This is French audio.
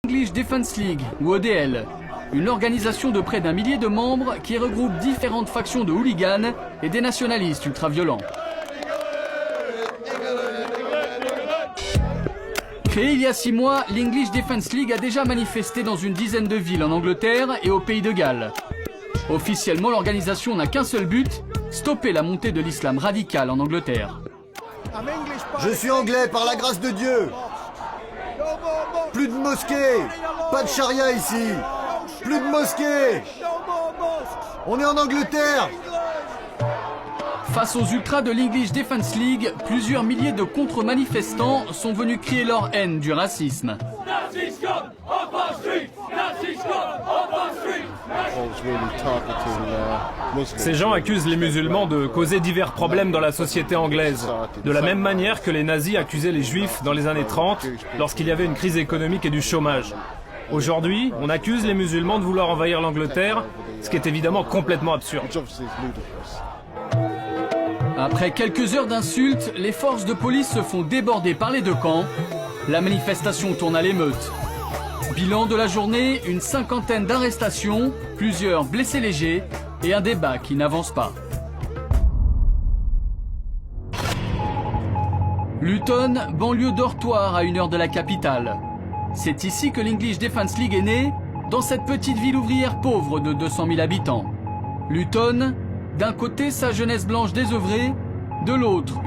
English Defence League, ou EDL, une organisation de près d'1 millier de membres qui regroupe différentes factions de hooligans et des nationalistes ultra-violents. Créée il y a 6 mois, l'English Defence League a déjà manifesté dans une dizaine de villes en Angleterre et au Pays de Galles. Officiellement, l'organisation n'a qu'un seul but, stopper la montée de l'islam radical en Angleterre. Je suis anglais par la grâce de Dieu. Plus de mosquées, pas de charia ici. Plus de mosquées. On est en Angleterre. Face aux ultras de l'English Defence League, plusieurs milliers de contre-manifestants sont venus crier leur haine du racisme. Ces gens accusent les musulmans de causer divers problèmes dans la société anglaise, de la même manière que les nazis accusaient les juifs dans les années 30 lorsqu'il y avait une crise économique et du chômage. Aujourd'hui, on accuse les musulmans de vouloir envahir l'Angleterre, ce qui est évidemment complètement absurde. Après quelques heures d'insultes, les forces de police se font déborder par les deux camps. La manifestation tourne à l'émeute. Bilan de la journée, une 50aine d'arrestations, plusieurs blessés légers et un débat qui n'avance pas. Luton, banlieue dortoir à 1 heure de la capitale. C'est ici que l'English Defence League est née, dans cette petite ville ouvrière pauvre de 200 000 habitants. Luton, d'un côté sa jeunesse blanche désœuvrée, de l'autre